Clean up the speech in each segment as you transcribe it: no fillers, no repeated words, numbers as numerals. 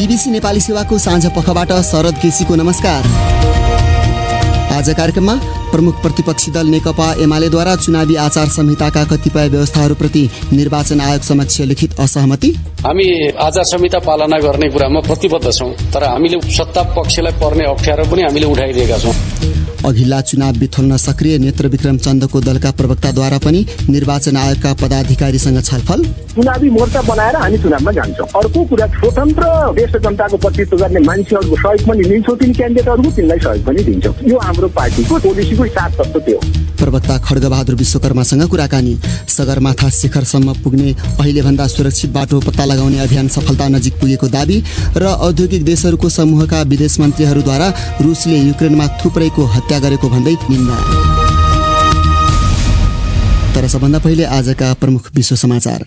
BBC Nepali सेवाको साँझ पखबाट शरद केसीको नमस्कार। आज कार्यक्रममा प्रमुख प्रतिपक्षी दल नेकपा एमालेद्वारा चुनावी आचार संहिताका कतिपय व्यवस्थाहरूप्रति निर्वाचन आयोग समक्ष लिखित असहमति। हामी आचार संहिता पालना गर्ने कुरामा प्रतिबद्ध छौं, तर हामीले सत्ता पक्षलाई पर्ने अप्ठ्यारो पनि हामीले उठाइदिएका छौं। अघिल्ला चुनाव बिथोल्न सक्रिय नेत्र विक्रम चन्दको दलका प्रवक्ताद्वारा पनि निर्वाचन आयोगका पदाधिकारीसँग छलफल। चुनावी मोर्चा बनाएर हामी चुनावमा जान्छौं। अर्को कुरा, स्वतन्त्र देश र जनताको प्रतिनिधित्व गर्ने मान्छेहरूको सहयोग पनि लिन्छौं, तीन क्यान्डिडेटहरूको तिनलाई सहयोग पनि दिन्छौं। यो हाम्रो पार्टीको पोलिसीको साथ तत्त्व त्यो। प्रवक्ता खड्गबहादुर विश्वकर्मासँग कुराकानी। सगरमाथा शिखरसम्म पुग्ने अहिलेभन्दा सुरक्षित बाटो पत्ता लगाउने अभियान सफलता नजिक पुगेको दावी र औद्योगिक देशहरूको समूहका विदेश मन्त्रीहरूद्वारा रुसले युक्रेनमा थुप्रैको हत्या गरेको भन्दै निन्दा। तर सबभन्दा पहिले आजका प्रमुख विश्व समाचार।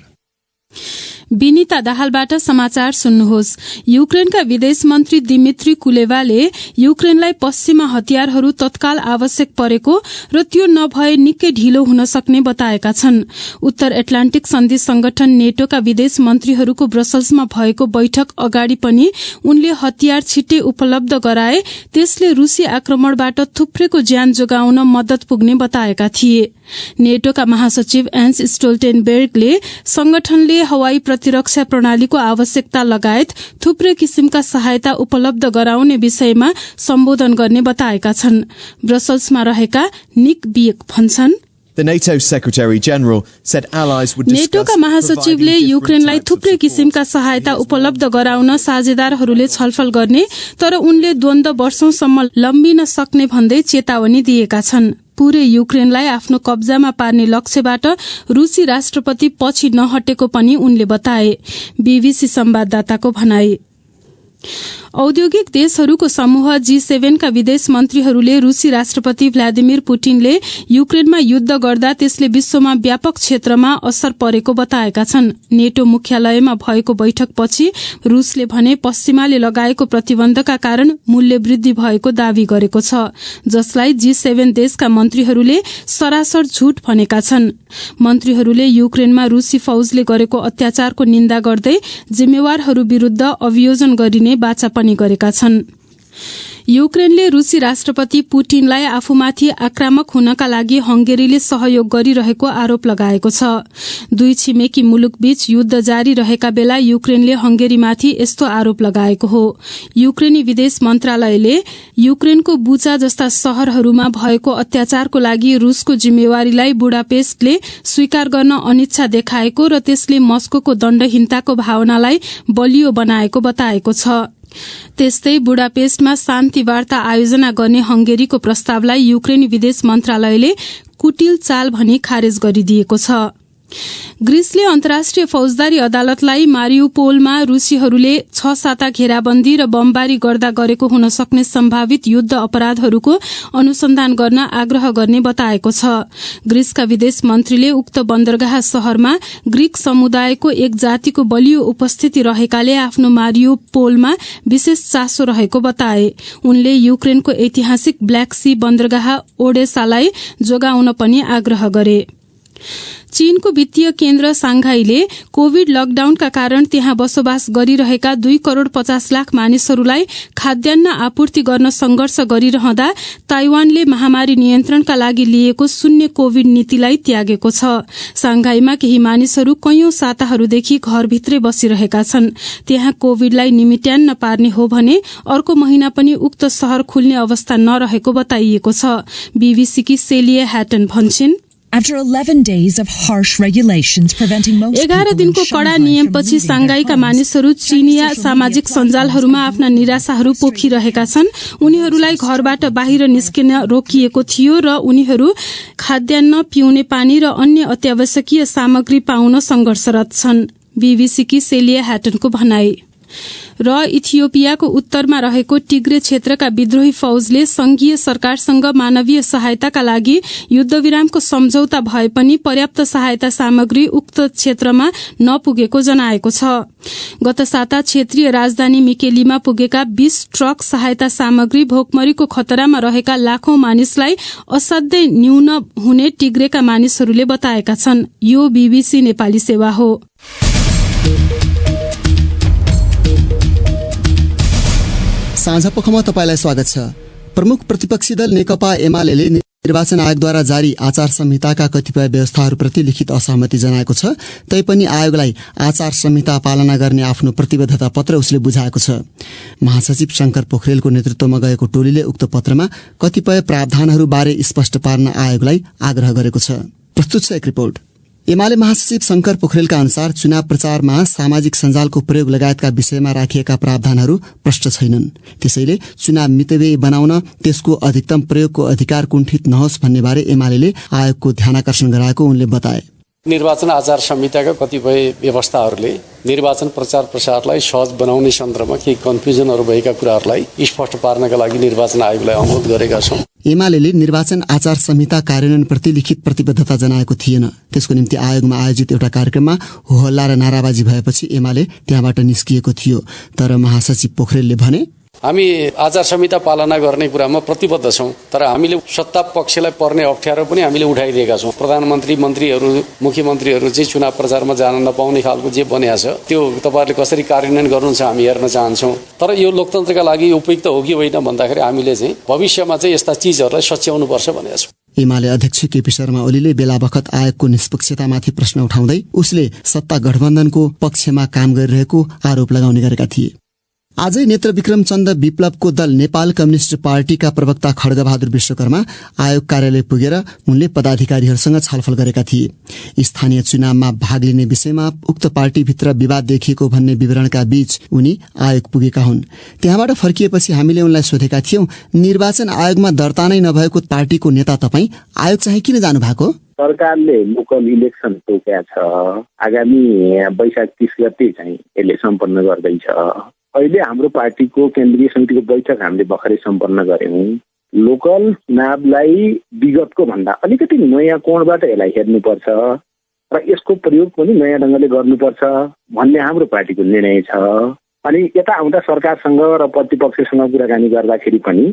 विनिता दाहालबाट समाचार सुन्नुहोस्। युक्रेनका विदेश मन्त्री दिमित्री कुलेवाले युक्रेनलाई पश्चिमा हतियारहरू तत्काल आवश्यक परेको र त्यो नभए निकै ढिलो हुन सक्ने बताएका छन्। उत्तर एटलान्टिक सन्धि संगठन नेटोका विदेश मन्त्रीहरूको ब्रसल्समा भएको बैठक अगाडि पनि उनले हतियार छिट्टै उपलब्ध गराए त्यसले रूसी आक्रमणबाट थुप्रेको ज्यान जोगाउन मद्दत पुग्ने बताएका थिए। नेटोका महासचिव एन्स स्टोल्टेनबर्गले संगठनले हवाई प्रतिरक्षा प्रणालीको आवश्यकता लगायत थुप्रै किसिमका सहायता उपलब्ध गराउने विषयमा सम्बोधन गर्ने बताएका छन्। ब्रसल्समा रहेका निक बियक भन्छन्, नेटोका महासचिवले युक्रेनलाई थुप्रै किसिमका सहायता उपलब्ध गराउन साझेदारहरूले छलफल गर्ने, तर उनले द्वन्द्व वर्षौंसम्म लम्बिन सक्ने भन्दै चेतावनी दिएका छन्। पूरै युक्रेनलाई आफ्नो कब्जामा पार्ने लक्ष्यबाट रूसी राष्ट्रपति पछि नहटेको पनि उनले बताए। बीबीसी संवाददाताको भनाई। औद्योगिक देशहरूको समूह G7 का विदेश मन्त्रीहरूले रूसी राष्ट्रपति भ्लादिमिर पुटिनले युक्रेनमा युद्ध गर्दा त्यसले विश्वमा व्यापक क्षेत्रमा असर परेको बताएका छन्। नेटो मुख्यालयमा भएको बैठकपछि रूसले भने पश्चिमाले लगाएको प्रतिबन्धका कारण मूल्य वृद्धि भएको दावी गरेको छ, जसलाई G7 देशका मन्त्रीहरूले सरासर झूट भनेका छन्। मन्त्रीहरूले युक्रेनमा रूसी फौजले गरेको अत्याचारको निन्दा गर्दै जिम्मेवारहरू विरूद्ध अभियोजन गरिने बाचा पनि गरेका छन्। युक्रेनले रूसी राष्ट्रपति पुटिनलाई आफूमाथि आक्रामक हुनका लागि हंगेरीले सहयोग गरिरहेको आरोप लगाएको छ। दुई छिमेकी मुलुकबीच युद्ध जारी रहेका बेला युक्रेनले हंगेरीमाथि यस्तो आरोप लगाएको हो। युक्रेनी विदेश मन्त्रालयले युक्रेनको बुचा जस्ता शहरहरूमा भएको अत्याचारको लागि रूसको जिम्मेवारीलाई बुडापेस्टले स्वीकार गर्न अनिच्छा देखाएको र त्यसले मस्कोको दण्डहीनताको भावनालाई बलियो बनाएको बताएको छ। त्यस्तै बुडापेस्टमा शान्ति वार्ता आयोजना गर्ने हंगेरीको प्रस्तावलाई युक्रेनी विदेश मन्त्रालयले कुटिल चाल भनी खारेज गरिदिएको छ। ग्रीसले अन्तर्राष्ट्रिय फौजदारी अदालतलाई मारिउपोलमा रूसीहरूले 6 साता घेराबन्दी र बमबारी गर्दा गरेको हुन सक्ने सम्भावित युद्ध अपराधहरूको अनुसन्धान गर्न आग्रह गर्ने बताएको छ। ग्रीसका विदेश मन्त्रीले उक्त बन्दरगाह शहरमा ग्रीक समुदायको एक जातिको बलियो उपस्थिति रहेकाले आफ्नो मारिउपोलमा विशेष चासो रहेको बताए। उनले युक्रेनको ऐतिहासिक ब्ल्याक सी बन्दरगाह ओडेसालाई जोगाउन पनि आग्रह गरे। चीनको वित्तीय केन्द्र सांघाईले कोविड लकडाउनका कारण त्यहाँ बसोबास गरिरहेका 2 करोड़ 50 लाख मानिसहरूलाई खाद्यान्न आपूर्ति गर्न संघर्ष गरिरहँदा ताइवानले महामारी नियन्त्रणका लागि लिएको शून्य कोविड नीतिलाई त्यागेको छ। सांघाईमा केही मानिसहरू कैयौं साताहरूदेखि घरभित्रै बसिरहेका छन्। त्यहाँ कोविडलाई निमिट्यान्न पार्ने हो भने अर्को महिना पनि उक्त शहर खुल्ने अवस्था नरहेको बताइएको छ। बीबीसीकी सेलिया ह्याटन भन्छिन्, 11 दिनको कड़ा नियमपछि सांघाईका मानिसहरू चीनिया सामाजिक सञ्जालहरूमा आफ्ना निराशाहरू पोखिरहेका छन्। उनीहरूलाई घरबाट बाहिर निस्किन रोकिएको थियो र उनीहरू खाद्यान्न, पिउने पानी र अन्य अत्यावश्यकीय सामग्री पाउन संघर्षरत छन्। बीबीसीकी सेलिया ह्याटनको भनाई। र इथियोपियाको उत्तरमा रहेको टिग्रे क्षेत्रका विद्रोही फौजले संघीय सरकारसँग मानवीय सहायताका लागि युद्धविरामको सम्झौता भए पनि पर्याप्त सहायता सामग्री उक्त क्षेत्रमा नपुगेको जनाएको छ। गत साता क्षेत्रीय राजधानी मिकेलीमा पुगेका 20 ट्रक सहायता सामग्री भोकमरीको खतरामा रहेका लाखौं मानिसलाई असाध्यै न्यून हुने टिग्रेका मानिसहरूले बताएका छन्। यो बीबीसी नेपाली सेवा हो। साँझपखमा तपाईलाई स्वागत छ। प्रमुख प्रतिपक्षी दल नेकपा एमाले निर्वाचन आयोगद्वारा जारी आचार संहिताका कतिपय व्यवस्थाहरूप्रति लिखित असहमति जनाएको छ। तैपनि आयोगलाई आचार संहिता पालना गर्ने आफ्नो प्रतिबद्धता पत्र उसले बुझाएको छ। महासचिव शंकर पोखरेलको नेतृत्वमा गएको टोलीले उक्त पत्रमा कतिपय प्रावधानहरूबारे स्पष्ट पार्न आयोगलाई आग्रह गरेको छ। प्रस्तुत छ एक रिपोर्ट। एमाले महासचिव शंकर पोखरेलका अनुसार चुनाव प्रचारमा सामाजिक सञ्जालको प्रयोग लगायतका विषयमा राखिएका प्रावधानहरू प्रष्ट छैनन्। त्यसैले चुनाव मितव्ययी बनाउन त्यसको अधिकतम प्रयोगको अधिकार कुण्ठित नहोस् भन्ने बारे एमाले आयोगको ध्यानाकर्षण गराएको उनले बताए। निर्वाचन आचार संहिताका कतिपय व्यवस्थाहरूले निर्वाचन प्रचार प्रसारलाई सहज बनाउने सन्दर्भमा केही कन्फ्युजनहरू भएका कुराहरूलाई स्पष्ट पार्नका लागि निर्वाचन आयोगलाई अनुरोध गरेका छौं। एमाले निर्वाचन आचार संहिता कार्यान्वयनप्रति लिखित प्रतिबद्धता जनाएको थिएन। त्यसको निम्ति आयोगमा आयोजित एउटा कार्यक्रममा होहल्ला र नाराबाजी भएपछि एमाले त्यहाँबाट निस्किएको थियो। तर महासचिव पोखरेलले भने, हामी आचार संहिता पालना गर्ने कुरामा प्रतिबद्ध छौं, तर हामीले सत्ता पक्षलाई पर्ने अप्ठ्यारो पनि हामीले उठाइदिएका छौं। प्रधानमन्त्री, मन्त्रीहरू, मुख्यमन्त्रीहरू चाहिँ चुनाव प्रचारमा जान नपाउने खालको जे बनिएको छ त्यो तपाईहरुले कसरी कार्यान्वयन गर्नुहुन्छ हामी हेर्न चाहन्छौं। तर यो लोकतन्त्रका लागि उपयुक्त हो कि होइन भन्दाखेरि हामीले चाहिँ भविष्यमा चाहिँ यस्ता चीजहरूलाई सच्याउनु पर्छ भनेका छौं। एमाले अध्यक्ष केपी शर्मा ओलीले बेला बखत आयोगको निष्पक्षतामाथि प्रश्न उठाउँदै उसले सत्ता गठबन्धनको पक्षमा काम गरिरहेको आरोप लगाउने गरेका थिए। आजै नेत्र विक्रम चन्द विप्लवको दल नेपाल कम्युनिस्ट पार्टीका प्रवक्ता खड्गबहादुर विश्वकर्मा आयोग कार्यालय पुगेर उनले पदाधिकारीहरूसँग छलफल गरेका थिए। स्थानीय चुनावमा भाग लिने विषयमा उक्त पार्टीभित्र विवाद देखिएको भन्ने विवरणका बीच उनी आयोग पुगेका हुन्। त्यहाँबाट फर्किएपछि हामीले उनलाई सोधेका थियौं, निर्वाचन आयोगमा दर्ता नै नभएको पार्टीको नेता तपाईँ आयोग चाहिँ किन जानु भएको? सरकारले लोकल इलेक्सन तोकेको छ। आगामी वैशाख 30 गते चाहिँ यसले सम्पन्न गर्दैछ। अहिले हाम्रो पार्टीको केन्द्रीय समितिको बैठक हामीले भर्खरै सम्पन्न गर्यौं। लोकल चुनावलाई विगतको भन्दा अलिकति नयाँ कोणबाट यसलाई हेर्नुपर्छ र यसको प्रयोग पनि नयाँ ढंगले गर्नुपर्छ भन्ने हाम्रो पार्टीको निर्णय छ। अनि यता आउँदा सरकारसँग र प्रतिपक्षसँग कुराकानी गर्दाखेरि पनि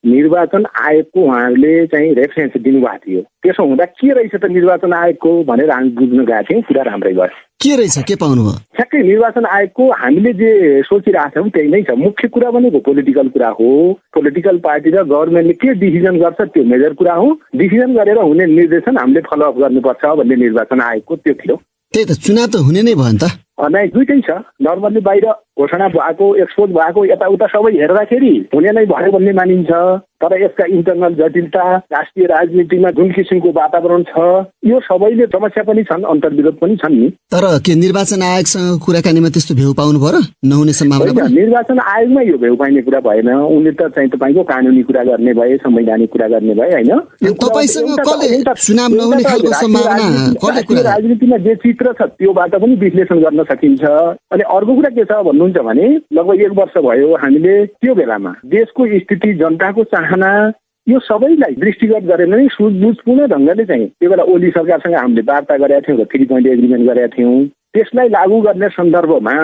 निर्वाचन आयोगको उहाँहरूले चाहिँ रेफरेन्स दिनुभएको थियो। त्यसो हुँदा के रहेछ त निर्वाचन आयोगको भनेर हामी बुझ्न गएको थियौँ। कुरा राम्रै भयो। के रहेछ, के पाउनुभयो? ठ्याक्कै निर्वाचन आयोगको हामीले जे सोचिरहेको छौँ त्यही नै छ। मुख्य कुरा भनेको पोलिटिकल कुरा हो। पोलिटिकल पार्टी र गभर्मेन्टले के डिसिजन गर्छ त्यो मेजर कुरा हो। डिसिजन गरेर हुने निर्देशन हामीले फलोअप गर्नुपर्छ भन्ने निर्वाचन आयोगको त्यो थियो। त्यही त, चुनाव त हुने नै भयो नि त। नै दुइटै छ। नर्मल्ली बाहिर घोषणा भएको, एक्सपोज भएको, यताउता सबै हेर्दाखेरि हुने नै भयो भन्ने मानिन्छ। तर यसका इन्टरनल जटिलता, राष्ट्रिय राजनीतिमा जुन किसिमको वातावरण छ, यो सबैले समस्या पनि छन्, अन्तर्विरोध पनि छन् नि। तर के निर्वाचन आयोगसँग कुराकानीमा त्यस्तो भ्यू पाउनु भयो र नहुने सम्भावना? निर्वाचन आयोगमा यो भ्यू पाइने कुरा भएन। उनले त चाहिँ तपाईँको कानुनी कुरा गर्ने भए, संवैधानिक कुरा गर्ने भए, होइन? राजनीतिमा जे चित्र छ त्योबाट पनि विश्लेषण गर्न सकिन्छ। अनि अर्को कुरा के छ भन्नुहुन्छ भने लगभग 1 वर्ष भयो हामीले त्यो बेलामा देशको स्थिति, जनताको चाहना, यो सबैलाई दृष्टिगत गरेर नै सुझबुझपूर्ण ढंगले चाहिँ त्यो बेला ओली सरकारसँग हामीले वार्ता गरेका थियौँ र 3 पोइन्ट एग्रिमेन्ट गरेका थियौँ। त्यसलाई लागू गर्ने सन्दर्भमा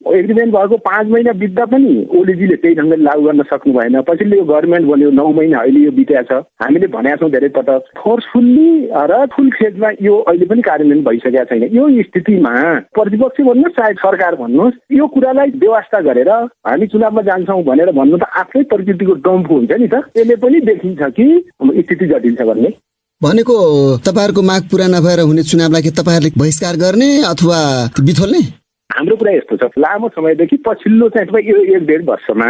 एग्रिमेन्ट भएको 5 महिना बित्दा पनि ओलीजीले त्यही ढंगले लागू गर्न सक्नु भएन। पछिल्लो यो गभर्मेन्ट बन्यो 9 महिना अहिले यो बितेको छ। हामीले भनेका छौँ धेरै पटक, फोर्सफुल्ली र फुल फेजमा यो अहिले पनि कार्यान्वयन भइसकेको छैन। यो स्थितिमा प्रतिपक्ष भन्नुहोस् चाहे सरकार भन्नुहोस्, यो कुरालाई व्यवस्था गरेर हामी चुनावमा जान्छौँ भनेर भन्नु त आफ्नै प्रकृतिको डम्फ हुन्छ नि त। यसले पनि देखिन्छ कि स्थिति जटिल छ भन्ने। भनेको तपाईहरुको माग पूरा नभएर हुने चुनावलाई के तपाईहरुले बहिष्कार गर्ने अथवा बिथोल्ने? हाम्रो कुरा यस्तो छ, लामो समयदेखि पछिल्लो चाहिँ तपाईँ यो 1-1.5 वर्षमा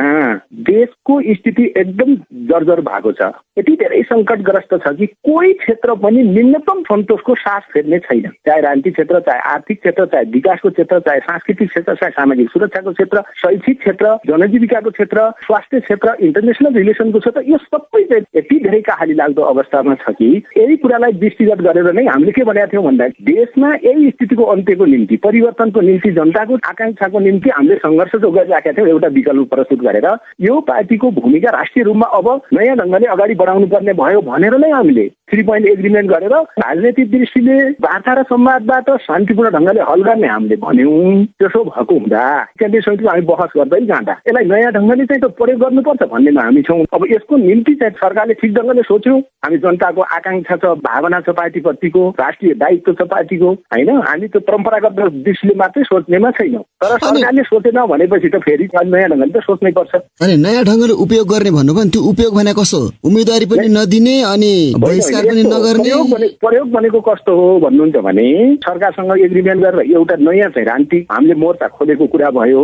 देशको स्थिति एकदम जर्जर भएको छ। यति धेरै संकटग्रस्त छ कि कोही क्षेत्र पनि न्यूनतम सन्तोषको सास फेर्ने छैन। चाहे राजनीतिक क्षेत्र, चाहे आर्थिक क्षेत्र, चाहे विकासको क्षेत्र, चाहे सांस्कृतिक क्षेत्र, चाहे सामाजिक सुरक्षाको क्षेत्र, शैक्षिक क्षेत्र, जनजीविकाको क्षेत्र, स्वास्थ्य क्षेत्र, इन्टरनेसनल रिलेसनको क्षेत्र, यो सबै यति धेरै कहाली लाग्दो अवस्थामा छ कि यही कुरालाई दृष्टिगत गरेर नै हामीले के भनेका थियौँ भन्दा देशमा यही स्थितिको अन्त्यको निम्ति, परिवर्तनको निम्ति, जनताको आकांक्षाको निम्ति हामीले सङ्घर्ष जो गरिराखेका थियौँ एउटा विकल्प प्रस्तुत गरेर यो पार्टीको भूमिका राष्ट्रिय रूपमा अब नयाँ ढङ्गले अगाडि बढाउनु पर्ने भयो भनेर नै हामीले 3 पोइन्ट एग्रिमेन्ट गरेर राजनैतिक दृष्टिले वार्ता र संवादबाट शान्तिपूर्ण ढङ्गले हल गर्ने हामीले भन्यौँ। त्यसो भएको हुँदा केन्द्रीय समितिमा हामी बहस गर्दै जाँदा यसलाई नयाँ ढङ्गले चाहिँ त प्रयोग गर्नुपर्छ भन्नेमा हामी छौँ। अब यसको निम्ति चाहिँ सरकारले ठिक ढङ्गले सोच्यौँ। हामी जनताको आकांक्षा छ, भावना छ पार्टीप्रतिको, राष्ट्रिय दायित्व छ पार्टीको, होइन? हामी त परम्परागत दृष्टिले मात्रै सोच्ने भन्नेमा छैन। तर सरकारले सोचेन भनेपछि त फेरि नयाँ ढङ्गले त सोच्नै पर्छ। अनि नयाँ ढङ्गले उपयोग गर्ने भन्नु पनि त्यो उपयोग भने कसो? उम्मेदवारी पनि नदिने अनि बहिष्कार पनि नगर्ने। प्रयोग भनेको कस्तो हो भन्नुहुन्छ भने सरकारसँग एग्रिमेन्ट गरेर एउटा नयाँ चाहिँ राजनीतिक हामीले मोर्चा खोलेको कुरा भयो।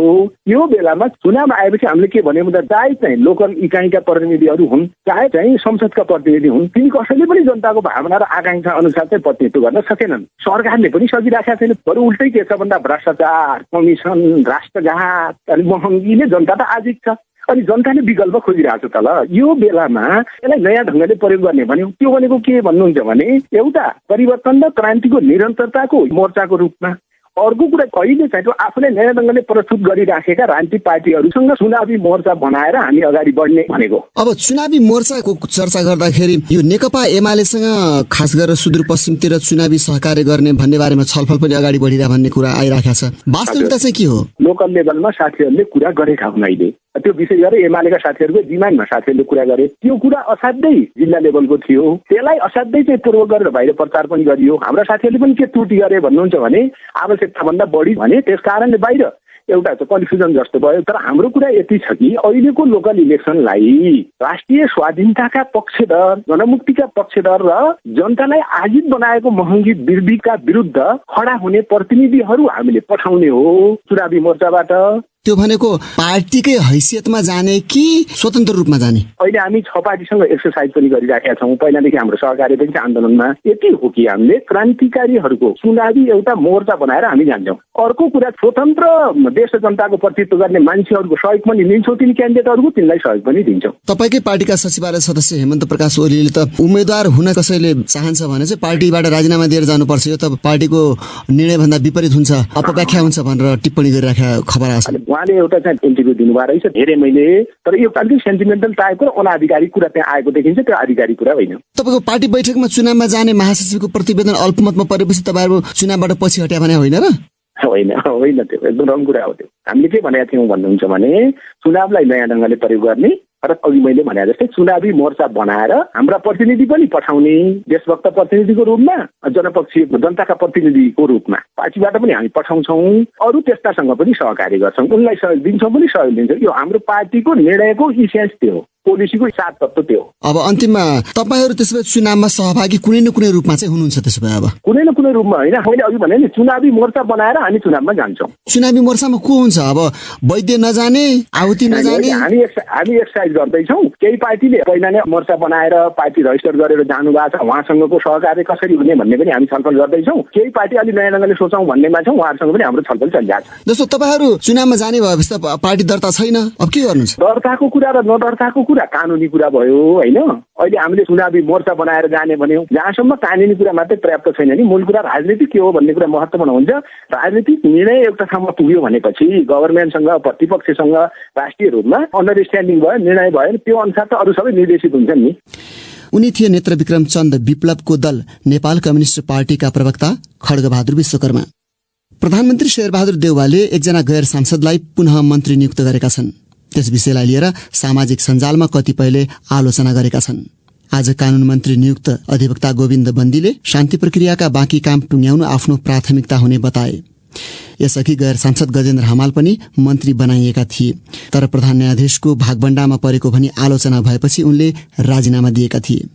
यो बेलामा चुनाव आएपछि हामीले के भन्यो भन्दा चाहे चाहिँ लोकल इकाइका प्रतिनिधिहरू हुन् चाहे चाहिँ संसदका प्रतिनिधि हुन्, तिनी कसैले पनि जनताको भावना र आकांक्षा अनुसार चाहिँ प्रतिनिधित्व गर्न सकेनन्। सरकारले पनि सकिरहेका छैन। बरु उल्टै के छ भन्दा भ्रष्टाचार, कमिसन, राष्ट्रघात अनि महँगीले जनता त आजिक छ। अनि जनताले विकल्प खोजिरहेको छ। त ल यो बेलामा यसलाई नयाँ ढङ्गले प्रयोग गर्ने भन्यो। त्यो भनेको के भन्नुहुन्छ भने एउटा परिवर्तन र क्रान्तिको निरन्तरताको मोर्चाको रूपमा। अर्को कुरा कहिले चाहिँ आफूले नयाँ ढङ्गले प्रस्तुत गरिराखेका राजनीतिक पार्टीहरूसँग चुनावी मोर्चा बनाएर हामी अगाडि बढ्ने भनेको। अब चुनावी मोर्चाको चर्चा गर्दाखेरि यो नेकपा एमालेसँग खास गरेर सुदूरपश्चिमतिर चुनावी सहकार्य गर्ने भन्ने बारेमा छलफल पनि अगाडि बढिरहेको भन्ने कुरा आइरहेको छ। वास्तविकता चाहिँ के हो? लोकल लेभलमा साथीहरूले कुरा गरेका हुन्। अहिले त्यो विशेष गरेर एमालेका साथीहरूको डिमान्डमा साथीहरूले कुरा गरे। त्यो कुरा असाध्यै जिल्ला लेभलको थियो। त्यसलाई असाध्यै चाहिँ पूर्व गरेर बाहिर प्रचार पनि गरियो। हाम्रा साथीहरूले पनि के त्रुटि गरे भन्नुहुन्छ भने आवश्यकता भन्दा बढी भने त्यस कारणले बाहिर एउटा चाहिँ कन्फ्युजन जस्तो भयो। तर हाम्रो कुरा यति छ कि अहिलेको लोकल इलेक्सनलाई राष्ट्रिय स्वाधीनताका पक्षधर, जनमुक्तिका पक्षधर र जनतालाई आजित बनाएको महँगी वृद्धिका विरुद्ध खडा हुने प्रतिनिधिहरू हामीले पठाउने हो चुनावी मोर्चाबाट। त्यो भनेको पार्टीकै हैसियतमा जाने कि स्वतन्त्र रूपमा जाने? अहिले हामी 6 पार्टीसँग एक्सरसाइज पनि गरिराखेका छौँ। पहिलादेखि हाम्रो सहकार्य पनि छ आन्दोलनमा। यति हो कि हामीले क्रान्तिकारीहरूको चुनावी एउटा मोर्चा बनाएर हामी जान्छौँ। अर्को कुरा स्वतन्त्र देश र जनताको प्रतिनिधित्व गर्ने मान्छेहरूको सहयोग पनि लिन्छौँ। तिनी क्यान्डिडेटहरूको तिनलाई सहयोग पनि दिन्छौँ। तपाईँकै पार्टीका सचिवालय सदस्य हेमन्त प्रकाश ओलीले त उम्मेद्वार हुन कसैले चाहन्छ भने चाहिँ पार्टीबाट राजीनामा दिएर जानुपर्छ, यो त पार्टीको निर्णयभन्दा विपरीत हुन्छ, अपव्याख्या हुन्छ भनेर टिप्पणी गरिराखेका खबर आएको छ। उहाँले एउटा चाहिँ इन्टरभ्यू दिनुभएको रहेछ धेरै मैले। तर यो अलिकति सेन्टिमेन्टल टाइपको र अनाधिकारिक कुरा त्यहाँ आएको देखिन्छ। त्यो आधिकारिक कुरा होइन। तपाईँको पार्टी बैठकमा चुनावमा जाने महासचिवको प्रतिवेदन अल्पमतमा परेपछि तपाईँहरू चुनावबाट पछि हट्या भने होइन र? होइन होइन, त्यो एकदम रङ कुरा हो। त्यो हामीले के भनेका थियौँ भन्नुहुन्छ भने चुनावलाई नयाँ ढङ्गले प्रयोग गर्ने र अघि मैले भने जस्तै चुनावी मोर्चा बनाएर हाम्रा प्रतिनिधि पनि पठाउने, देशभक्त प्रतिनिधिको रूपमा, जनपक्षीय जनताका प्रतिनिधिको रूपमा पार्टीबाट पनि हामी पठाउँछौँ। अरू त्यस्तासँग पनि सहकार्य गर्छौँ, उनलाई सहयोग दिन्छौँ पनि सहयोग दिन्छौँ। यो हाम्रो पार्टीको निर्णयको इसेन्स त्यो हो, पोलिसीको 7 तत्त्व त्यो। अब अन्तिममा तपाईँहरू त्यसो भए चुनावमा सहभागी कुनै न कुनै रूपमा चाहिँ हुनुहुन्छ? त्यसो भए अब कुनै न कुनै रूपमा होइन, मैले अघि भने नि चुनावी मोर्चा बनाएर हामी चुनावमा जान्छौँ। चुनावी मोर्चामा को हुन्छ? अब वैद्य नजाने, आहुति नजाने? हामी एक्सर्साइज गर्दैछौँ। केही पार्टीले पहिला नै मोर्चा बनाएर पार्टी रजिस्टर गरेर जानु भएको छ, उहाँसँगको सहकार्य कसरी हुने भन्ने पनि हामी छलफल गर्दैछौँ। केही पार्टी अलि नयाँ ढङ्गले सोचौँ भन्नेमा छौँ, उहाँहरूसँग पनि हाम्रो छलफल चलिरहेको छ। जस्तो तपाईँहरू चुनावमा जाने भएपछि त पार्टी दर्ता छैन, अब के गर्नुहुन्छ? दर्ताको कुरा र नदर्ताको कुरा कानुनी कुरा भयो होइन। अहिले हामीले चुनावी मोर्चा बनाएर जाने भन्यौँ, जहाँसम्म कानुनी कुरा मात्रै पर्याप्त छैन नि, मूल कुरा राजनीति के हो भन्ने कुरा महत्त्वपूर्ण हुन्छ। राजनीतिक निर्णय एउटा ठाउँमा पुग्यो भनेपछि गभर्मेन्टसँग, प्रतिपक्षसँग राष्ट्रिय रूपमा अन्डरस्ट्यान्डिङ भयो, निर्णय भयो, त्यो अनुसार त अरू सबै निर्देशित हुन्छन् नि। उनी थिए नेत्रविक्रम चन्द विप्लवको दल नेपाल कम्युनिस्ट पार्टीका प्रवक्ता खड्गबहादुर विश्वकर्मा। प्रधानमन्त्री शेरबहादुर देउवाले एकजना गैर सांसदलाई पुनः मन्त्री नियुक्त गरेका छन्। त्यस विषयलाई लिएर सामाजिक सञ्जालमा कतिपयले आलोचना गरेका छन्। आज कानून मन्त्री नियुक्त अधिवक्ता गोविन्द बन्दीले शान्ति प्रक्रियाका बाँकी काम टुङ्ग्याउनु आफ्नो प्राथमिकता हुने बताए। यसअघि गैर सांसद गजेन्द्र हमाल पनि मन्त्री बनाइएका थिए, तर प्रधान न्यायाधीशको भागभण्डामा परेको भनी आलोचना भएपछि उनले राजीनामा दिएका थिए।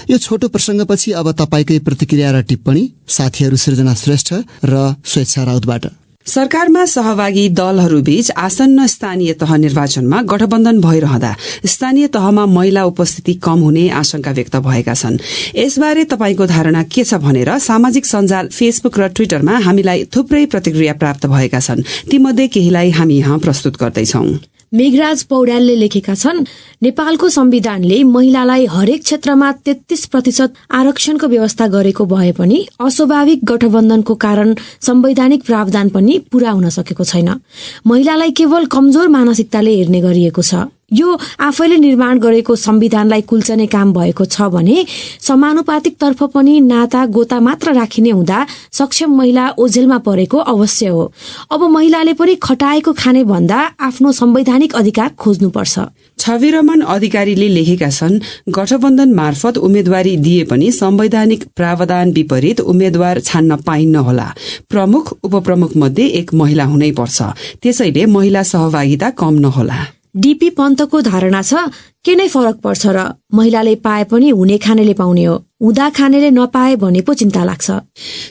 यो छोटो प्रसंगपछि अब तपाईकै प्रतिक्रिया र टिप्पणी साथीहरू सृजना श्रेष्ठ र स्वेच्छा राउतबाट। सरकारमा सहभागी दलहरूबीच आसन्न स्थानीय तह निर्वाचनमा गठबन्धन भइरहँदा स्थानीय तहमा महिला उपस्थिति कम हुने आशंका व्यक्त भएका छन्। यसबारे तपाईको धारणा के छ भनेर सामाजिक सञ्जाल फेसबुक र ट्विटरमा हामीलाई थुप्रै प्रतिक्रिया प्राप्त भएका छन्। तीमध्ये केहीलाई हामी यहाँ प्रस्तुत गर्दैछौं। मेघराज पौड्यालले लेखेका छन्, नेपालको संविधानले महिलालाई हरेक क्षेत्रमा 33% आरक्षणको व्यवस्था गरेको भए पनि अस्वाभाविक गठबन्धनको कारण संवैधानिक प्रावधान पनि पूरा हुन सकेको छैन। महिलालाई केवल कमजोर मानसिकताले हेर्ने गरिएको छ। यो आफैले निर्माण गरेको संविधानलाई कुल्चने काम भएको छ भने समानुपातिक तर्फ पनि नाता गोता मात्र राखिने हुँदा सक्षम महिला ओझेलमा परेको अवश्य हो। अब महिलाले पनि खटाएको खाने भन्दा आफ्नो संवैधानिक अधिकार खोज्नुपर्छ। छविरमन अधिकारीले लेखेका छन्, गठबन्धन मार्फत उम्मेद्वारी दिए पनि संवैधानिक प्रावधान विपरीत उम्मेद्वार छान्न पाइन्न होला। प्रमुख उपप्रमुख मध्ये एक महिला हुनै पर्छ, त्यसैले महिला सहभागिता कम नहोला। डीपी पन्तको धारणा छ, के नै फरक पर्छ र, महिलाले पाए पनि हुने खानेले पाउने हो, हुँदा खानेले नपाए भने पो चिन्ता लाग्छ।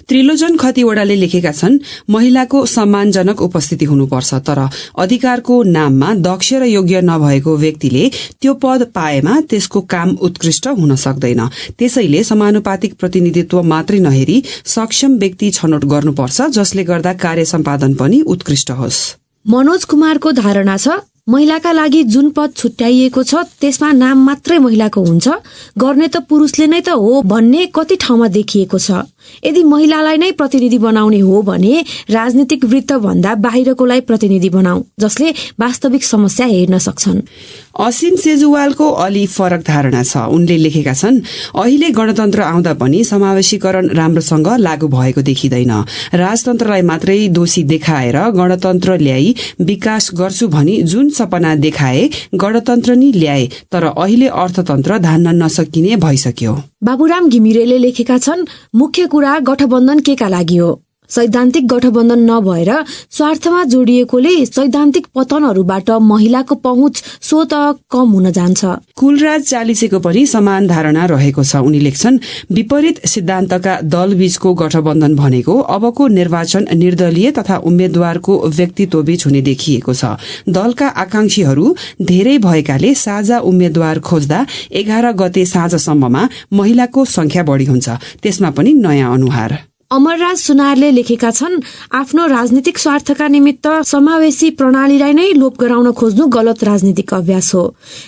त्रिलोचन खतिवड़ाले लेखेका छन्, महिलाको सम्मानजनक उपस्थिति हुनुपर्छ, तर अधिकारको नाममा दक्ष र योग्य नभएको व्यक्तिले त्यो पद पाएमा त्यसको काम उत्कृष्ट हुन सक्दैन। त्यसैले समानुपातिक प्रतिनिधित्व मात्रै नहेरी सक्षम व्यक्ति छनौट गर्नुपर्छ, जसले गर्दा कार्य सम्पादन पनि उत्कृष्ट होस्। मनोज कुमारको धारणा छ, महिलाका लागि जुन पद छुट्याइएको छ त्यसमा नाम मात्रै महिलाको हुन्छ, गर्ने त पुरुषले नै त हो भन्ने कति ठाउँमा देखिएको छ। यदि महिलालाई नै प्रतिनिधि बनाउने हो भने राजनीतिक वृत्त भन्दा बाहिरकोलाई प्रतिनिधि बनाऊ, जसले वास्तविक समस्या हेर्न सक्छन्। असिन सेजुवालको अलि फरक धारणा छ। उनले लेखेका छन्, अहिले गणतन्त्र आउँदा पनि समावेशीकरण राम्रोसँग लागू भएको देखिँदैन। राजतन्त्रलाई मात्रै दोषी देखाएर गणतन्त्र ल्याई विकास गर्छु भनी जुन सपना देखाए गणतन्त्र नि ल्याए, तर अहिले अर्थतन्त्र धान्न नसकिने भइसक्यो। बाबुराम घिमिरेले लेखेका छन्, मुख्य कुरा गठबन्धन केका लागि हो। सैद्धान्तिक गठबन्धन नभएर स्वार्थमा जोडिएकोले सैद्धान्तिक पतनहरूबाट महिलाको पहुँच स्वत कम हुन जान्छ। कुलराज चालिसेको पनि समान धारणा रहेको छ। उनी लेख्छन्, विपरीत सिद्धान्तका दलबीचको गठबन्धन भनेको अबको निर्वाचन निर्दलीय तथा उम्मेद्वारको व्यक्तित्वबीच हुने देखिएको छ। दलका आकांक्षीहरू धेरै भएकाले साझा उम्मेद्वार खोज्दा 11 गते साँझसम्ममा महिलाको संख्या बढ़ी हुन्छ, त्यसमा पनि नयाँ अनुहार। अमरराज सुनारले लेखेका छन्, आफ्नो राजनीतिक स्वार्थका निमित्त समावेशी प्रणालीलाई नै लोप गराउन खोज्नु गलत राजनीतिक अभ्यास हो।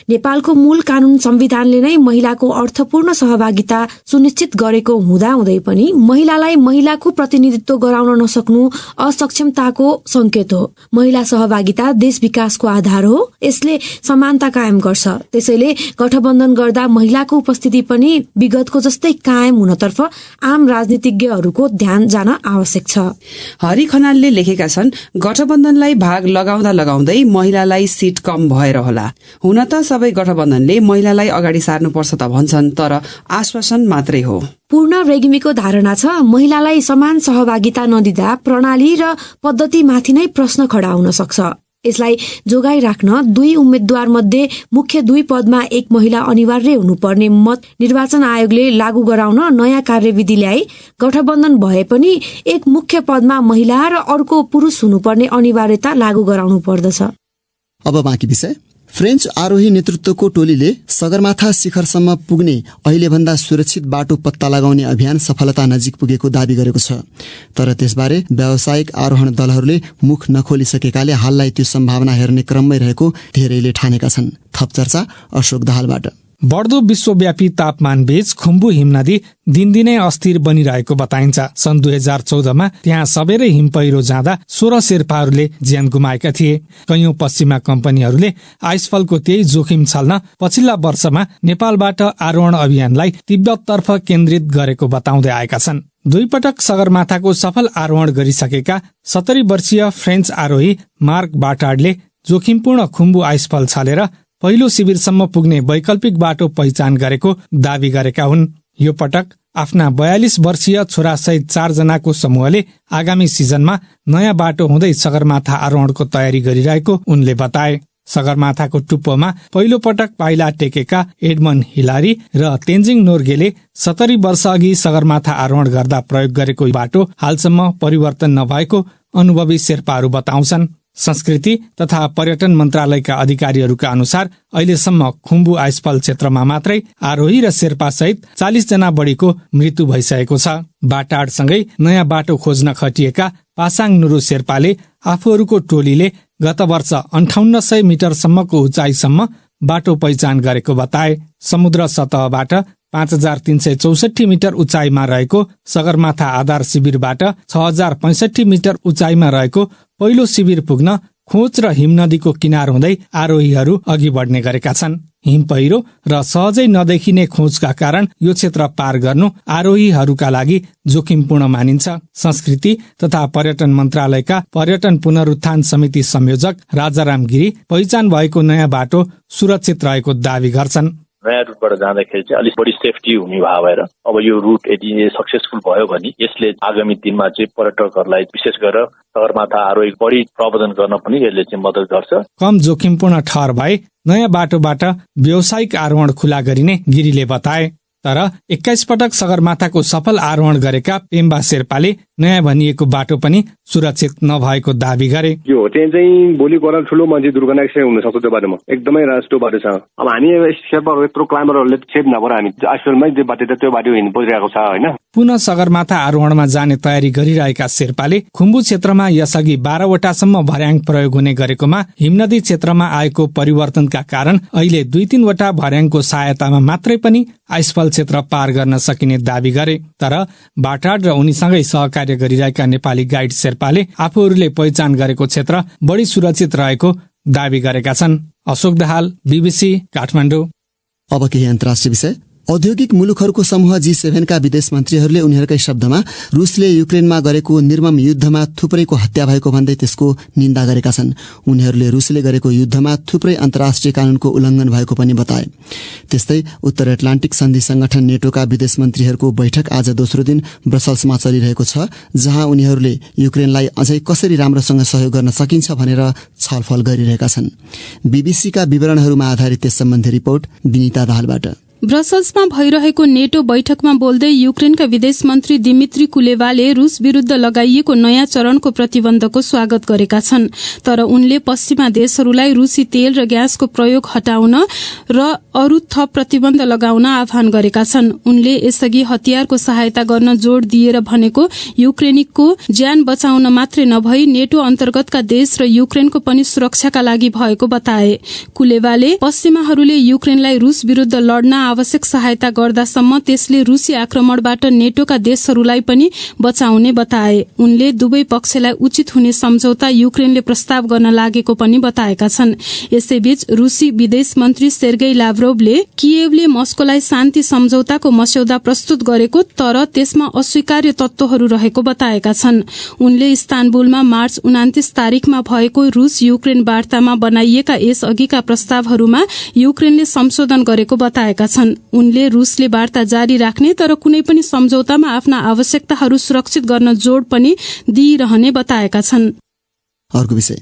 नेपालको मूल कानून संविधानले नै महिलाको अर्थपूर्ण सहभागिता सुनिश्चित गरेको हुँदाहुँदै पनि महिलालाई महिलाको प्रतिनिधित्व गराउन नसक्नु असक्षमताको संकेत हो। महिला सहभागिता देश विकासको आधार हो, यसले समानता कायम गर्छ। त्यसैले गठबन्धन गर्दा महिलाको उपस्थिति पनि विगतको जस्तै कायम हुनतर्फ आम राजनीतिज्ञहरूको ध्यान जान आवश्यक छ। हरि खनालले लेखेका छन्, गठबन्धनलाई भाग लगाउँदा लगाउँदै महिलालाई सीट कम भएर होला। हुन त सबै गठबन्धनले महिलालाई अगाडि सार्नुपर्छ त भन्छन्, तर आश्वासन मात्रै हो। पूर्ण रेग्मीको धारणा छ, महिलालाई समान सहभागिता नदिँदा प्रणाली र पद्धतिमाथि नै प्रश्न खडा हुन सक्छ। यसलाई जोगाई राख्न 2 उम्मेद्वार मध्ये मुख्य 2 पदमा एक महिला अनिवार्य हुनुपर्ने मत निर्वाचन आयोगले लागू गराउन नयाँ कार्यविधि ल्याई गठबन्धन भए पनि एक मुख्य पदमा महिला र अर्को पुरुष हुनुपर्ने अनिवार्यता लागू गराउनु पर्दछ। अब बाँकी विषय। फ्रेन्च आरोही नेतृत्वको टोलीले सगरमाथा शिखरसम्म पुग्ने अहिलेभन्दा सुरक्षित बाटो पत्ता लगाउने अभियान सफलता नजिक पुगेको दावी गरेको छ, तर त्यसबारे व्यावसायिक आरोहण दलहरूले मुख नखोलिसकेकाले हाललाई त्यो सम्भावना हेर्ने क्रममै रहेको धेरैले ठानेका छन्। थप चर्चा अशोक दाहालबाट। बढ्दो विश्वव्यापी तापमान बीच खुम्बु हिमनदी दिनदिनै अस्थिर बनिरहेको बताइन्छ। सन् 2014मा त्यहाँ सबेरै हिम पहिरो जाँदा 16 शेर्पाहरूले ज्यान गुमाएका थिए। कैयौं पश्चिमा कम्पनीहरूले आइसफलको त्यही जोखिम छल्न पछिल्ला वर्षमा नेपालबाट आरोहण अभियानलाई तिब्बततर्फ केन्द्रित गरेको बताउँदै आएका छन्। 2 पटक सगरमाथाको सफल आरोहण गरिसकेका 70 वर्षीय फ्रेन्च आरोही मार्क बाटार्डले जोखिमपूर्ण खुम्बु आइसफल छलेर पहिलो शिविरसम्म पुग्ने वैकल्पिक बाटो पहिचान गरेको दावी गरेका हुन्। यो पटक आफ्ना 42 वर्षीय छोरासहित 4 जनाको समूहले आगामी सिजनमा नयाँ बाटो हुँदै सगरमाथा आरोहणको तयारी गरिरहेको उनले बताए। सगरमाथाको टुप्पोमा पहिलो पटक पाइला टेकेका एडमन हिलारी र तेन्जिङ नोर्गेले 70 वर्ष अघि सगरमाथा आरोहण गर्दा प्रयोग गरेको बाटो हालसम्म परिवर्तन नभएको अनुभवी शेर्पाहरू बताउँछन्। संस्कृति तथा पर्यटन मन्त्रालयका अधिकारीहरूका अनुसार अहिलेसम्म खुम्बु आइसफल क्षेत्रमा मात्रै आरोही र शेर्पा सहित 40 जना बढीको मृत्यु भइसकेको छ। बाटाडसँगै नयाँ बाटो खोज्न खटिएका पासाङ नुरु शेर्पाले आफूहरूको टोलीले गत वर्ष 5800 मिटरसम्मको उचाइसम्म बाटो पहिचान गरेको बताए। समुद्र सतहबाट 5364 मिटर उचाइमा रहेको सगरमाथा आधार शिविरबाट 6065 मिटर उचाइमा रहेको पहिलो शिविर पुग्न खोच र हिमनदीको किनार हुँदै आरोहीहरू अघि बढ्ने गरेका छन्। हिम पहिरो र सहजै नदेखिने खोजका कारण यो क्षेत्र पार गर्नु आरोहीहरूका लागि जोखिमपूर्ण मानिन्छ। संस्कृति तथा पर्यटन मन्त्रालयका पर्यटन पुनरुत्थान समिति संयोजक राजाराम गिरी पहिचान भएको नयाँ बाटो सुरक्षित रहेको दावी गर्छन्। नयाँ रुटबाट जाँदाखेरि चाहिँ अलिक बढी सेफ्टी हुने भएर अब यो रुट यदि सक्सेसफुल भयो भने यसले आगामी दिनमा चाहिँ पर्यटकहरूलाई विशेष गरेर सगरमाथा आरोही बढी प्रबन्धन गर्न पनि यसले चाहिँ मद्दत गर्छ। कम जोखिमपूर्ण ठहर भए नयाँ बाटोबाट व्यावसायिक आरोहण खुला गरिने गिरीले बताए। तर 21 पटक सगरमाथाको सफल आरोहण गरेका पेम्बा शेर्पाले नयाँ भनिएको बाटो पनि सुरक्षित नभएको दावी गरे। यो चाहिँ भोलि गएर ठुलो मान्छे दुर्घटना एक्सिडेन्ट हुन सक्छ। त्यो बाटोमा एकदमै रास्तो बाटो छ। अब हामी शेर्पाहरू यत्रो क्लाइम्बरहरूले सेफ नभएर हामी आजकलमै त्यो बाटो हिँड्नु परिरहेको छ होइन। पुनः सगरमाथा आरोहणमा जाने तयारी गरिरहेका शेर्पाले खुम्बु क्षेत्रमा यसअघि 12 वटासम्म भर्याङ प्रयोग हुने गरेकोमा हिमनदी क्षेत्रमा आएको परिवर्तनका कारण अहिले 2-3 वटा भर्याङको सहायतामा मात्रै पनि आइसफल क्षेत्र पार गर्न सकिने दावी गरे। तर बाटाड र उनीसँगै सहकार्य गरिरहेका नेपाली गाइड शेर्पाले आफूहरूले पहिचान गरेको क्षेत्र बढी सुरक्षित रहेको दावी गरेका छन्। अशोक दाहाल, BBC, काठमाडौँ। अब केही अन्तर्राष्ट्रिय विषय। औद्योगिक मुलुकहरूको समूह G7 का विदेश मन्त्रीहरूले उनीहरूकै शब्दमा रुसले युक्रेनमा गरेको निर्मम युद्धमा थुप्रैको हत्या भएको भन्दै त्यसको निन्दा गरेका छन्। उनीहरूले रुसले गरेको युद्धमा थुप्रै अन्तर्राष्ट्रिय कानूनको उल्लङ्घन भएको पनि बताए। त्यस्तै उत्तर एटलान्टिक सन्धि संगठन नेटोका विदेश मन्त्रीहरूको बैठक आज दोस्रो दिन ब्रसल्समा चलिरहेको छ, जहाँ उनीहरूले युक्रेनलाई अझै कसरी राम्रोसँग सहयोग गर्न सकिन्छ भनेर छलफल गरिरहेका छन्। BBC का विवरणहरूमा आधारित त्यस सम्बन्धी रिपोर्ट विनिता दाहालबाट। ब्रसल्समा भइरहेको नेटो बैठकमा बोल्दै युक्रेनका विदेश मन्त्री दिमित्री कुलेवाले रुस विरूद्ध लगाइएको नयाँ चरणको प्रतिबन्धको स्वागत गरेका छन्। तर उनले पश्चिमा देशहरूलाई रुसी तेल र ग्यासको प्रयोग हटाउन र अरू थप प्रतिबन्ध लगाउन आह्वान गरेका छन्। उनले यसअघि हतियारको सहायता गर्न जोड़ दिएर भनेको युक्रेनिकको ज्यान बचाउन मात्रै नभई नेटो अन्तर्गतका देश र युक्रेनको पनि सुरक्षाका लागि भएको बताए। कुलेवाले पश्चिमाहरूले युक्रेनलाई रुस विरूद्ध लड्न आवश्यक सहायता गर्दासम्म त्यसले रुसी आक्रमणबाट नेटोका देशहरूलाई पनि बचाउने बताए। उनले दुवै पक्षलाई उचित हुने सम्झौता युक्रेनले प्रस्ताव गर्न लागेको पनि बताएका छन्। यसैबीच रुसी विदेश मन्त्री सेर्गेई लाभ्रोभले कियेभले मस्कोलाई शान्ति सम्झौताको मस्यौदा प्रस्तुत गरेको तर त्यसमा अस्वीकार्य तत्वहरू रहेको बताएका छन्। उनले इस्तानबुलमा मार्च 29 तारिकमा भएको रुस युक्रेन वार्तामा बनाइएका यस अघिका प्रस्तावहरूमा युक्रेनले संशोधन गरेको बताएका छन्। उनले रुसले वार्ता जारी राख्ने तर कुनै पनि सम्झौतामा आफ्ना आवश्यकताहरू सुरक्षित गर्न जोड़ पनि दिइरहने बताएका छन्। अर्को विषय,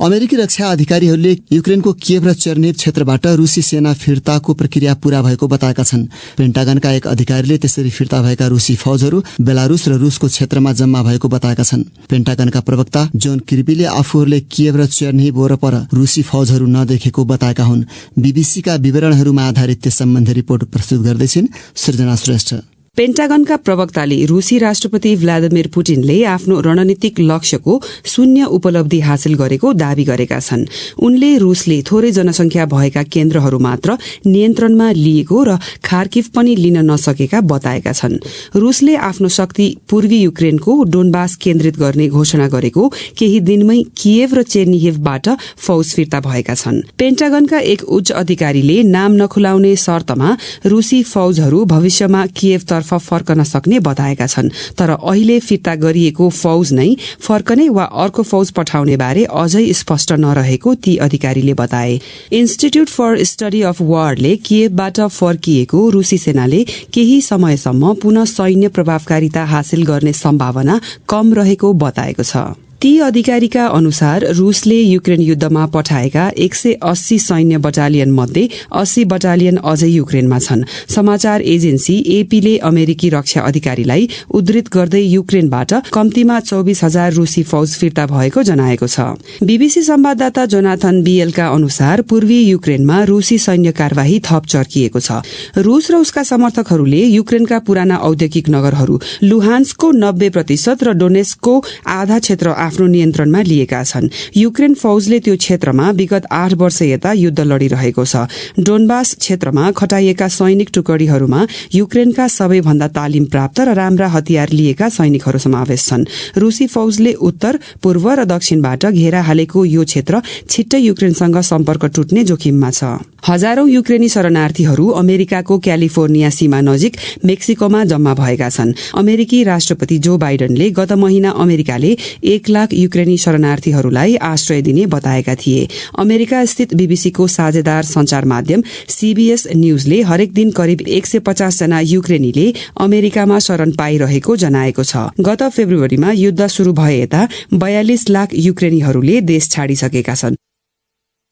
अमेरिकी रक्षा अधिकारीहरूले युक्रेनको कियेभ र चेर्निभ क्षेत्रबाट रुसी सेना फिर्ताको प्रक्रिया पूरा भएको बताएका छन्। पेन्टागनका एक अधिकारीले त्यसरी फिर्ता भएका रुसी फौजहरू बेलारुस र रुसको क्षेत्रमा जम्मा भएको बताएका छन्। पेन्टागनका प्रवक्ता जोन किर्बीले आफूहरूले कियेभ र चेर्निभ वरपर रुसी फौजहरू नदेखेको बताएका हुन्। BBC का विवरणहरूमा आधारित त्यस सम्बन्धी रिपोर्ट प्रस्तुत गर्दैछिन् सृजना श्रेष्ठ। पेन्टागनका प्रवक्ताले रूसी राष्ट्रपति भ्लादिमिर पुटिनले आफ्नो रणनीतिक लक्ष्यको शून्य उपलब्धि हासिल गरेको दावी गरेका छन्। उनले रुसले थोरै जनसंख्या भएका केन्द्रहरू मात्र नियन्त्रणमा लिएको र खार्किभ पनि लिन नसकेका बताएका छन्। रुसले आफ्नो शक्ति पूर्वी युक्रेनको डोनबास केन्द्रित गर्ने घोषणा गरेको केही दिनमै कियेभ र चेर्निहिभबाट फौज फिर्ता भएका छन्। पेन्टागनका एक उच्च अधिकारीले नाम नखुलाउने शर्तमा रुसी फौजहरू भविष्यमा कियेभ फर्कन सक्ने बताएका छन्। तर अहिले फिर्ता गरिएको फौज नै फर्कने वा अर्को फौज पठाउने बारे अझै स्पष्ट नरहेको ती अधिकारीले बताए। इन्स्टिट्यूट फर स्टडी अफ वारले कियेभबाट फर्किएको रुसी सेनाले केही समयसम्म पुनः सैन्य प्रभावकारिता हासिल गर्ने सम्भावना कम रहेको बताएको छ। ती अधिकारीका अनुसार रुसले युक्रेन युद्धमा पठाएका 180 सैन्य बटालियन मध्ये 80 बटालियन अझै युक्रेनमा छन्। समाचार एजेन्सी एपीले अमेरिकी रक्षा अधिकारीलाई उद्धृत गर्दै युक्रेनबाट कम्तीमा 24,000 रुसी फौज फिर्ता भएको जनाएको छ। BBC संवाददाता जोनाथन बिएलका अनुसार पूर्वी युक्रेनमा रुसी सैन्य कार्यवाही थप चर्किएको छ। रुस र उसका समर्थकहरूले युक्रेनका पुराना औद्योगिक नगरहरू लुहान्स्कको 90% र डोनेस्कको आधा क्षेत्र आफ्नो नियन्त्रणमा लिएका छन्। युक्रेन फौजले त्यो क्षेत्रमा विगत 8 वर्ष यता युद्ध लडिरहेको छ। डोनबास क्षेत्रमा खटाइएका सैनिक टुकडीहरूमा युक्रेनका सबैभन्दा तालिम प्राप्त र राम्रा हतियार लिएका सैनिकहरू समावेश छन्। रुसी फौजले उत्तर, पूर्व र दक्षिणबाट घेरा हालेको यो क्षेत्र छिट्टै युक्रेनसँग सम्पर्क टुट्ने जोखिममा छ। हजारौं युक्रेनी शरणार्थीहरू अमेरिकाको क्यालिफोर्निया सीमा नजिक मेक्सिकोमा जम्मा भएका छन्। अमेरिकी राष्ट्रपति जो बाइडनले गत महिना अमेरिकाले 1 लाख युक्रेनी शरणार्थीहरूलाई आश्रय दिने बताएका थिए। अमेरिका स्थित बीबीसीको साझेदार संचार माध्यम सीबीएस न्यूजले हरेक दिन करिब 150 जना युक्रेनीले अमेरिकामा शरण पाइरहेको जनाएको छ। गत फेब्रुअरीमा युद्ध शुरू भए यता 42 लाख युक्रेनीहरूले देश छाडिसकेका छन्।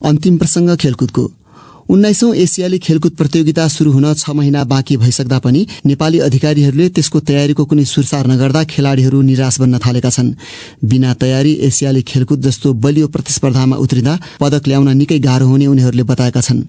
अन्तिम प्रसंग खेलकुदको। 19औं एसियाली खेलकुद प्रतियोगिता शुरू हुन 6 महिना बाँकी भइसक्दा पनि नेपाली अधिकारीहरूले त्यसको तयारीको कुनै सुरसार नगर्दा खेलाड़ीहरू निराश बन्न थालेका छन्। बिना तयारी एसियाली खेलकुद जस्तो बलियो प्रतिस्पर्धामा उत्रिँदा पदक ल्याउन निकै गाह्रो हुने उनीहरूले बताएका छन्।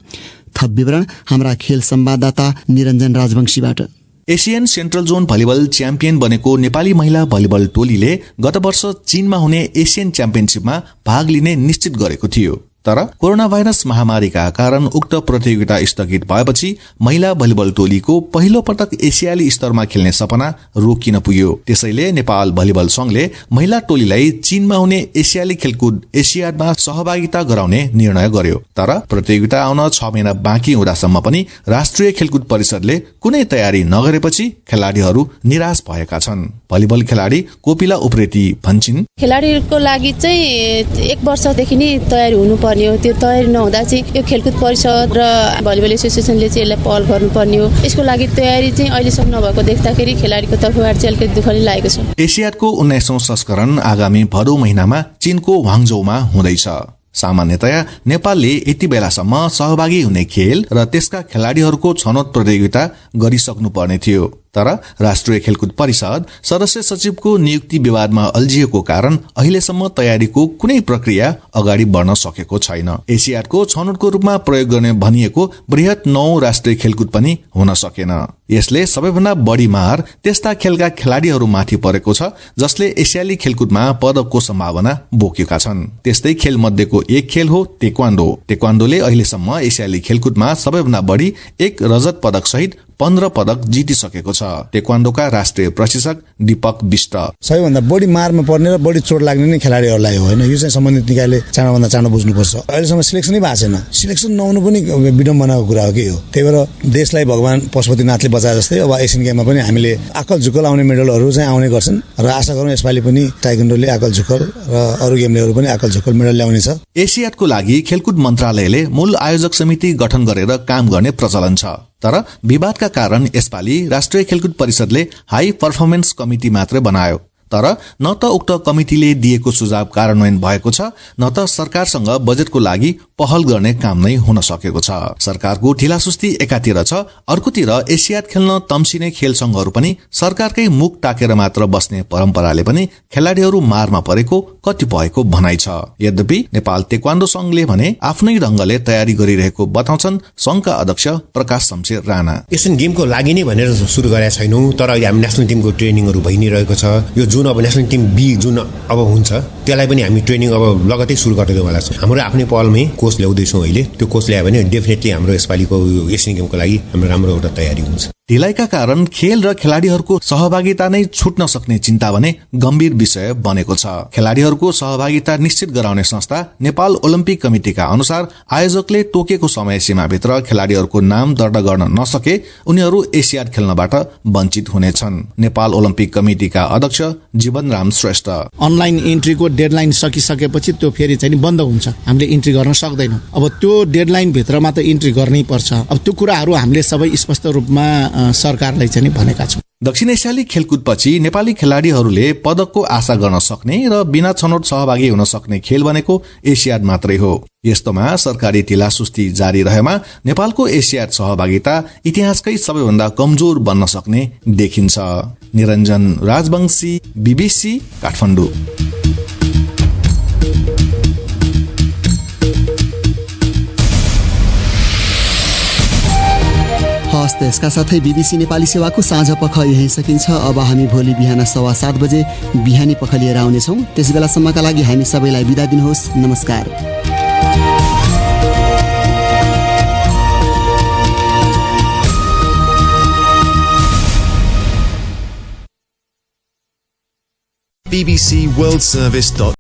थप विवरण हाम्रा खेल संवाददाता निरञ्जन राजवंशीबाट। Asian central zone volleyball champion बनेको नेपाली महिला भलिबल टोलीले गत वर्ष चीनमा हुने एसियन च्याम्पियनशिपमा भाग लिने निश्चित गरेको थियो। तर कोरोना भाइरस महामारीका कारण उक्त प्रतियोगिता स्थगित भएपछि महिला भलिबल टोलीको पहिलो पटक एसियाली स्तरमा खेल्ने सपना रोकिन पुग्यो। त्यसैले नेपाल भलिबल संघले महिला टोलीलाई चीनमा हुने एसियाली खेलकुद एसियाडमा सहभागिता गराउने निर्णय गर्यो। तर प्रतियोगिता आउन 6 महिना बाँकी हुँदासम्म पनि राष्ट्रिय खेलकुद परिषदले कुनै तयारी नगरेपछि खेलाड़ीहरू निराश भएका छन्। भलिबल खेलाड़ी कोपिला उप्रेती भन्छिन्, खेलाड़ीहरूको लागि चाहिँ 1 वर्षदेखि नै तयारी हुनुपर्ने हो। त्यो तयारी नहुँदा चाहिँ यो खेलकुद परिषद र भलिबल एसोसिएसनले चाहिँ यसलाई पहल गर्नुपर्ने हो। यसको लागि तयारी चाहिँ अहिलेसम्म नभएको देख्दाखेरि खेलाड़ीको तर्फबाट चाहिँ अलिकति दुःख नै लागेको छ। एसियाडको 19औं संस्करण आगामी भदौ महिनामा चीनको वाङझोउमा हुँदैछ। सामान्यतया नेपालले यति बेलासम्म सहभागी हुने खेल र त्यसका खेलाड़ीहरूको छनौट प्रतियोगिता गरिसक्नुपर्ने थियो। तर राष्ट्रिय खेलकुद परिषद सदस्य सचिवको नियुक्ति विवादमा अल्झिएको कारण अहिलेसम्म तयारीको कुनै प्रक्रिया अगाडि बढ्न सकेको छैन। एसियाडको छनौटको रूपमा प्रयोग गर्ने भनिएको बृहत 9 राष्ट्रिय खेलकुद पनि हुन सकेन। यसले सबैभन्दा बढी मार त्यस्ता खेलका खेलाड़ीहरूमाथि परेको छ जसले एसियाली खेलकुदमा पदकको सम्भावना बोकेका छन्। त्यस्तै खेल मध्येको एक खेल हो टेक्वान्डो। टेक्वान्डोले अहिलेसम्म एसियाली खेलकुदमा सबैभन्दा बढी 1 रजत पदक सहित 15 पदक जितिसकेको छ। टेक्वान्डोका राष्ट्रिय प्रशिक्षक दीपक विष्ट, सबैभन्दा बढी मारमा पर्ने र बढी चोट लाग्ने नै खेलाड़ीहरूलाई हो हैन। यो चाहिँ सम्बन्धित निकायले चाँडोभन्दा चाँडो बुझ्नुपर्छ। अहिलेसम्म सिलेक्सनै भएको छैन। सिलेक्सन नहुनु पनि विडम्बनाको कुरा हो कि हो। त्यही भएर देशलाई भगवान पशुपतिनाथले बचाए जस्तै अब एसियन गेममा पनि हामीले आकल झुकल आउने मेडलहरू चाहिँ आउने गर्छन् र आशा गरौँ यसपालि पनि टाइकोन्डोले आकल झुकल र अरू गेमलेहरू पनि आकल झुकल मेडल ल्याउने छ। एसियाडको लागि खेलकुद मन्त्रालयले मूल आयोजक समिति गठन गरेर काम गर्ने प्रचलन छ। तर विवादका कारण यसपालि राष्ट्रिय खेलकुद परिषदले हाई पर्फर्मेन्स कमिटी मात्रै बनायो। तर न त उक्त कमिटिले दिएको सुझाव कार्यान्वयन भएको छ, न त सरकारसँग बजेटको लागि पहल गर्ने काम नै हुन सकेको छ। सरकारको ढिलासुस्ती एकातिर छ, अर्कोतिर एसियाड खेल्न तम्सिने खेल संघहरू पनि सरकारकै मुख ताकेर मात्र बस्ने परम्पराले पनि खेलाड़ीहरू मारमा परेको कतिपयको भनाइ छ। यद्यपि नेपाल टेक्वान्डो संघले भने आफ्नै ढंगले तयारी गरिरहेको बताउँछन् संघका अध्यक्ष प्रकाश शमशेर राणा। एसियन गेमको लागि नै भनेर सुरु गरेका छैनौं, तर हामी नेशनल टिमको ट्रेनिङहरू भइ नै रहेको छ। यो जुन अब नेशनल टिम बी जुन अब हुन्छ त्यसलाई पनि हामी ट्रेनिङ अब लगतै सुरु गरिदिँदैवाला छ। हाम्रो आफ्नै पहलमै कोच ल्याउँदैछौँ अहिले। त्यो कोच ल्यायो भने डेफिनेटली हाम्रो यसपालिको एसियन गेमको लागि हाम्रो राम्रो एउटा तयारी हुन्छ। ढिलाइका कारण खेल र खेलाड़ीहरूको सहभागिता नै छुट्न सक्ने चिन्ता भने गम्भीर विषय बनेको छ। खेलाड़ीहरूको सहभागिता निश्चित गराउने संस्था नेपाल ओलम्पिक कमिटिका अनुसार आयोजकले तोकेको समय सीमाभित्र खेलाड़ीहरूको नाम दर्ता गर्न नसके उनीहरू एसियाड खेल्नबाट वञ्चित हुनेछन्। नेपाल ओलम्पिक कमिटिका अध्यक्ष जीवनराम श्रेष्ठ, अनलाइन इन्ट्रीको डेडलाइन सकिसकेपछि त्यो फेरि चाहिँ बन्द हुन्छ, हामीले इन्ट्री गर्न सक्दैनौं। अब त्यो डेडलाइन भित्रमा त इन्ट्री गर्नै पर्छ। अब त्यो कुराहरू हामीले सबै स्पष्ट रूपमा सरकारलाई चाहिँ भनेका छौं। दक्षिण एसियाली खेलकुदपछि नेपाली खेलाड़ीहरूले पदकको आशा गर्न सक्ने र बिना छनौट सहभागी हुन सक्ने खेल भनेको एसियाड मात्रै हो। यस्तोमा सरकारी ढिलासुस्ती जारी रहेमा नेपालको एसियाड सहभागिता इतिहासकै सबैभन्दा कमजोर बन्न सक्ने देखिन्छ। निरञ्जन राजवंशी, बीबीसी, काठमाडौँ। हस्त यसका साथै बीबीसी नेपाली सेवाको साँझ पख यही सकिन्छ। अब हामी भोलि बिहान 7:15 बजे बिहानी पख लिएर आउनेछौँ। त्यस बेलासम्मका लागि हामी सबैलाई बिदा दिनुहोस्। नमस्कार। BBC World Service.